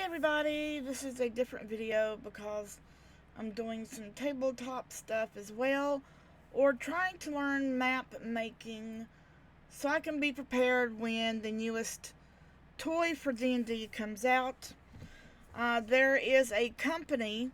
Everybody, this is a different video because I'm doing some tabletop stuff as well, or trying to learn map making so I can be prepared when the newest toy for D&D comes out. There is a company,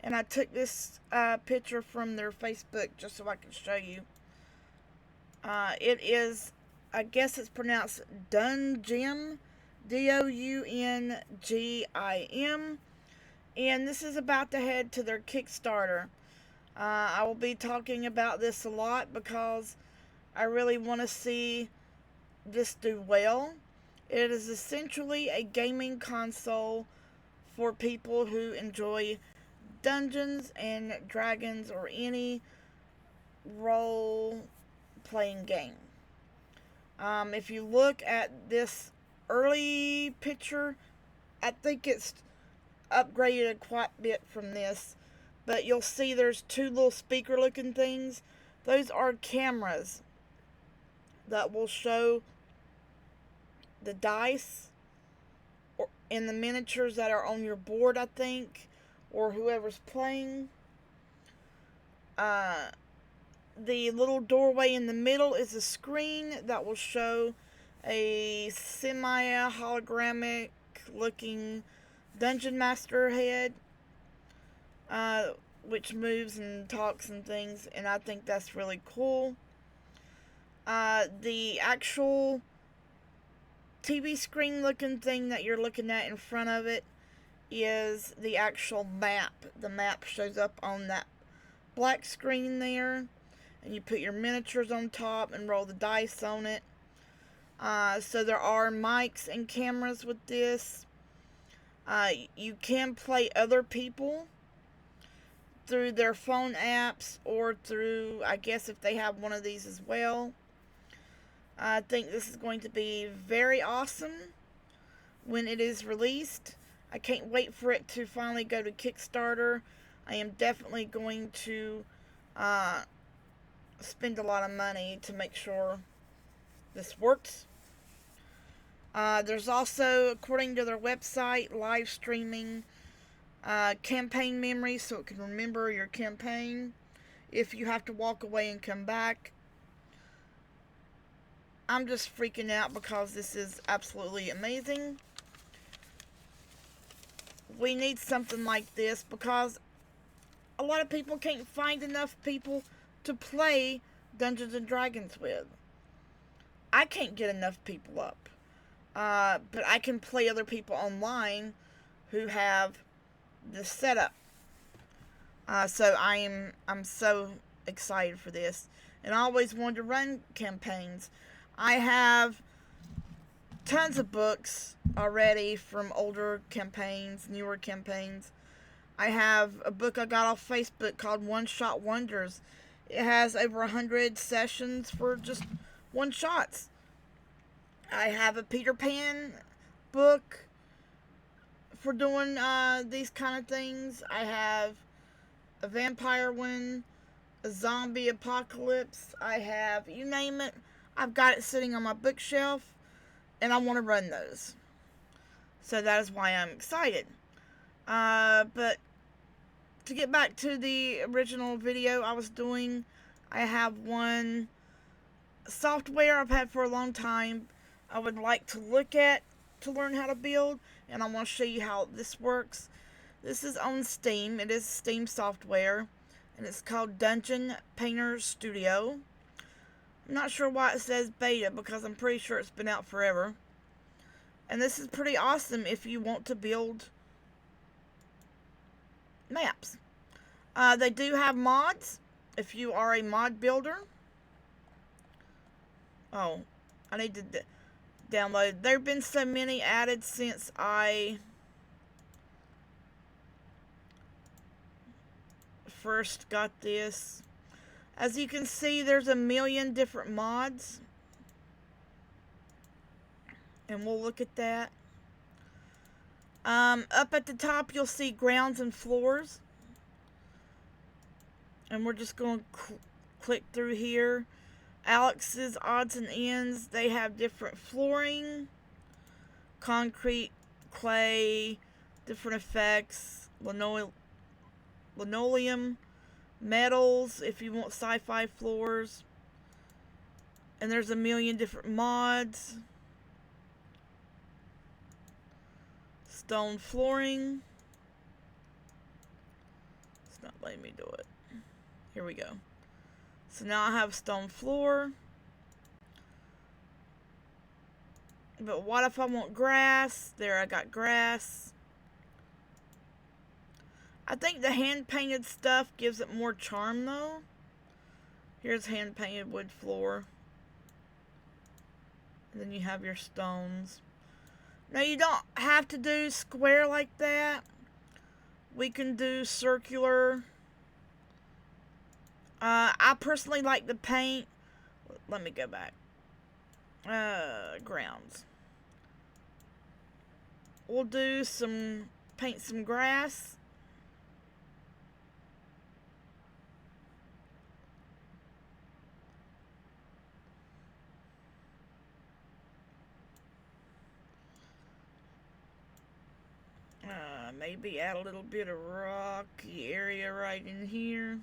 and I took this picture from their Facebook just so I can show you. It is, I guess it's pronounced Dungim, Doungim, and this is about to head to their Kickstarter. I will be talking about this a lot because I really want to see this do well. It is essentially a gaming console for people who enjoy Dungeons and Dragons or any role-playing game. If you look at this early picture, I think it's upgraded quite a bit from this, but you'll see there's two little speaker looking things. Those are cameras that will show the dice or in the miniatures that are on your board, I think, or whoever's playing. The little doorway in the middle is a screen that will show a semi-hologramic looking dungeon master head, which moves and talks and things, and I think that's really cool. The actual TV screen looking thing that you're looking at in front of it is the actual map. The map shows up on that black screen there, and you put your miniatures on top and roll the dice on it. So there are mics and cameras with this. You can play other people through their phone apps or through, I guess, if they have one of these as well. I think this is going to be very awesome when it is released. I can't wait for it to finally go to Kickstarter. I am definitely going to spend a lot of money to make sure this works. There's also, according to their website, live streaming campaign memory, so it can remember your campaign if you have to walk away and come back. I'm just freaking out because this is absolutely amazing. We need something like this because a lot of people can't find enough people to play Dungeons and Dragons with. I can't get enough people up. But I can play other people online who have this setup. So I'm so excited for this. And I always wanted to run campaigns. I have tons of books already from older campaigns, newer campaigns. I have a book I got off Facebook called One Shot Wonders. It has over 100 sessions for just one shots. I have a Peter Pan book for doing these kind of things. I have a vampire one, a zombie apocalypse. I have, you name it, I've got it sitting on my bookshelf, and I want to run those. So that is why I'm excited. But to get back to the original video I was doing, I have one software I've had for a long time I would like to look at to learn how to build, and I want to show you how this works. This is on Steam. It is Steam software, and it's called Dungeon Painter Studio. I'm not sure why it says beta because I'm pretty sure it's been out forever. And this is pretty awesome if you want to build maps. They do have mods if you are a mod builder. Oh, I need to download. There have been so many added since I first got this. As you can see, there's a million different mods, and we'll look at that. Up at the top you'll see grounds and floors, and we're just going to click through here. Alex's Odds and Ends, they have different flooring, concrete, clay, different effects, linoleum, metals if you want sci-fi floors. And there's a million different mods. Stone flooring. It's not letting me do it. Here we go. So now I have stone floor. But what if I want grass? There, I got grass. I think the hand-painted stuff gives it more charm, though. Here's hand-painted wood floor. And then you have your stones. Now, you don't have to do square like that. We can do circular. I personally like to paint. Let me go back. Grounds. We'll do paint some grass. Maybe add a little bit of rocky area right in here.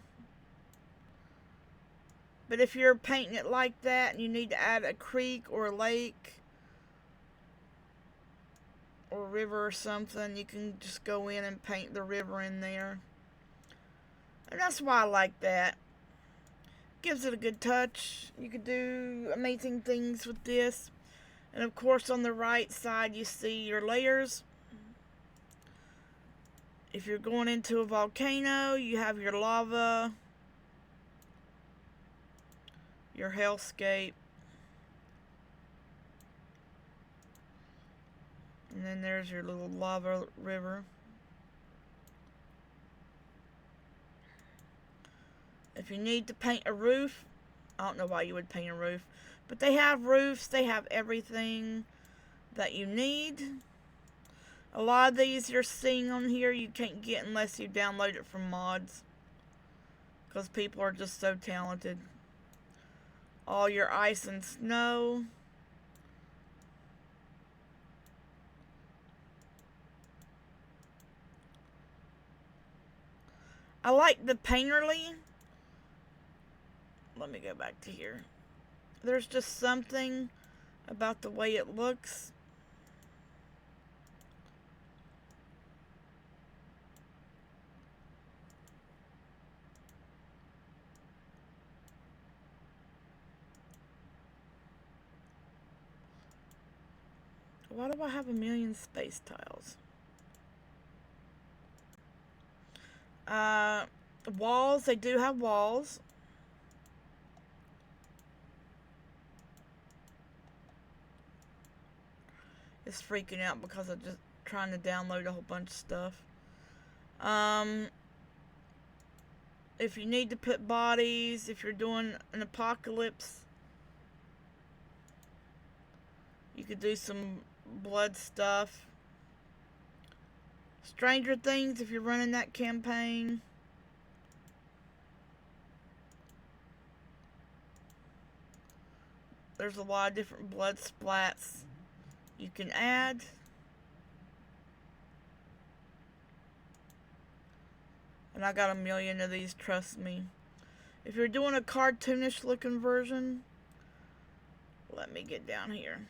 But if you're painting it like that and you need to add a creek or a lake or a river or something, you can just go in and paint the river in there. And that's why I like that. Gives it a good touch. You could do amazing things with this. And of course on the right side you see your layers. If you're going into a volcano, you have your lava, your hellscape, and then there's your little lava river. If you need to paint a roof, I don't know why you would paint a roof, but they have roofs, they have everything that you need. A lot of these you're seeing on here you can't get unless you download it from mods, because people are just so talented. All your ice and snow. I like the painterly. Let me go back to here. There's just something about the way it looks. Why do I have a million space tiles? Walls, they do have walls. It's freaking out because I'm just trying to download a whole bunch of stuff. If you need to put bodies, if you're doing an apocalypse, you could do some blood stuff. Stranger Things, if you're running that campaign. There's a lot of different blood splats you can add. And I got a million of these, trust me. If you're doing a cartoonish looking version, let me get down here.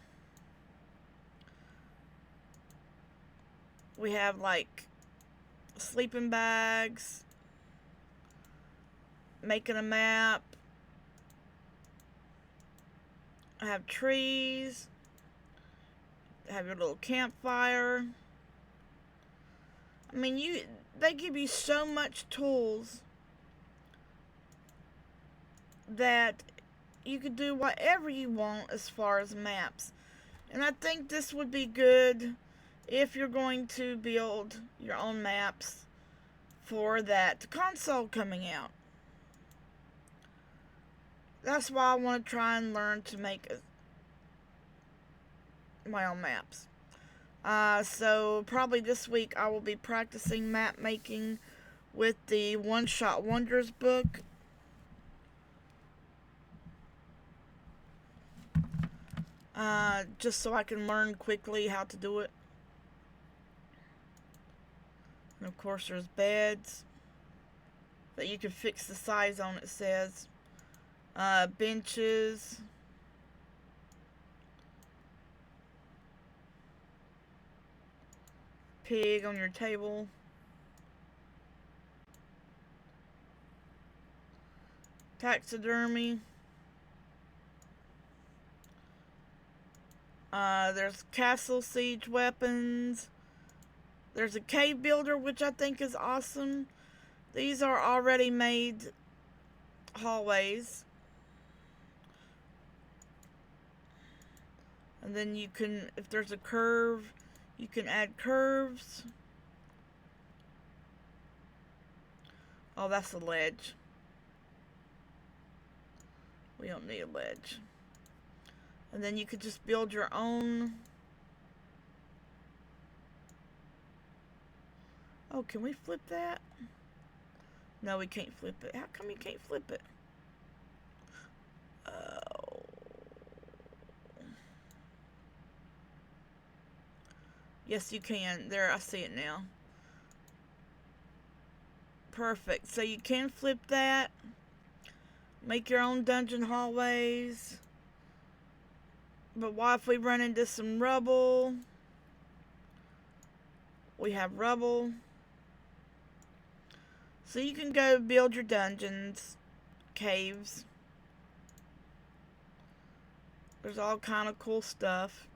We have like sleeping bags, making a map. I have trees. I have your little campfire. I mean, they give you so much tools that you could do whatever you want as far as maps. And I think this would be good if you're going to build your own maps for that console coming out. That's why I want to try and learn to make my own maps. So probably this week I will be practicing map making with the One Shot Wonders book. Just so I can learn quickly how to do it. And of course there's beds that you can fix the size on, it says. Benches. Pig on your table. Taxidermy. There's castle siege weapons. There's a cave builder, which I think is awesome. These are already made hallways. And then you can, if there's a curve, you can add curves. Oh, that's a ledge. We don't need a ledge. And then you could just build your own. Oh, can we flip that? No, we can't flip it. How come you can't flip it? Oh. Yes, you can. There, I see it now. Perfect. So you can flip that. Make your own dungeon hallways. But what if we run into some rubble? We have rubble. So you can go build your dungeons, caves. There's all kind of cool stuff.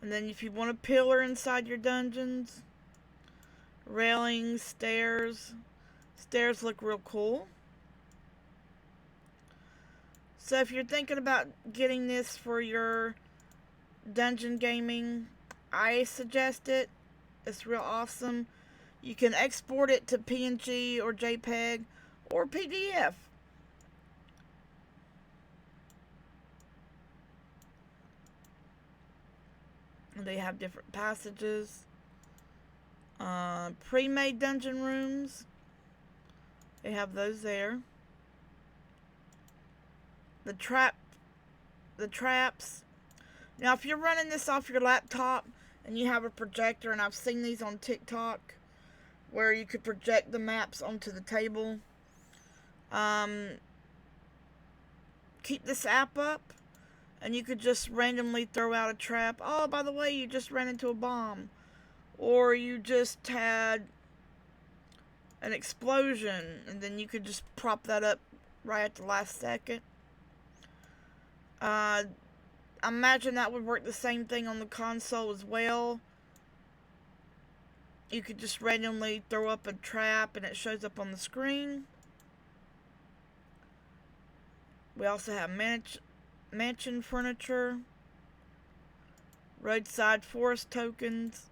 And then if you want a pillar inside your dungeons, railings, stairs. Stairs look real cool. So if you're thinking about getting this for your dungeon gaming, I suggest it. It's real awesome. You can export it to PNG or JPEG or PDF. And they have different passages. Pre-made dungeon rooms. They have those there. The traps. Now, if you're running this off your laptop and you have a projector, and I've seen these on TikTok, where you could project the maps onto the table. Keep this app up, and you could just randomly throw out a trap. Oh, by the way, you just ran into a bomb. Or you just had an explosion, and then you could just prop that up right at the last second. I imagine that would work the same thing on the console as well. You could just randomly throw up a trap and it shows up on the screen. We also have mansion furniture, roadside forest tokens,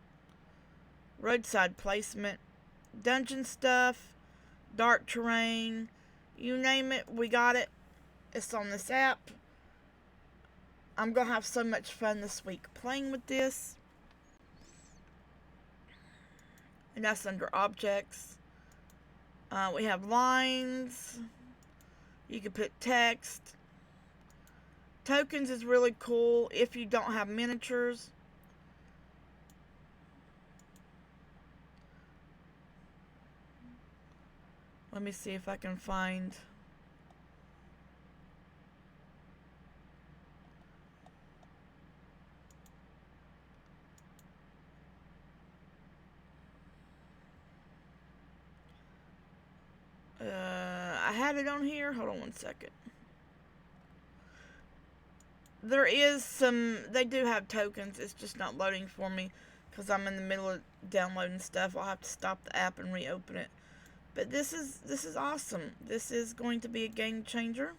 roadside placement, dungeon stuff, dark terrain, you name it, we got it. It's on this app. I'm going to have so much fun this week playing with this. And that's under objects. We have lines. You can put text. Tokens is really cool if you don't have miniatures. Let me see if I can find... I had it on here. Hold on one second. There is some... They do have tokens. It's just not loading for me because I'm in the middle of downloading stuff. I'll have to stop the app and reopen it. But this is awesome. This is going to be a game changer.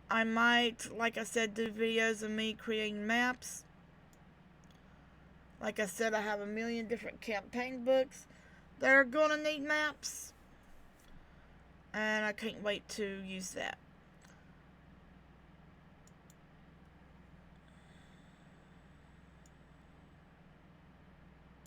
I might, like I said, do videos of me creating maps. Like I said, I have a million different campaign books that are going to need maps. And I can't wait to use that.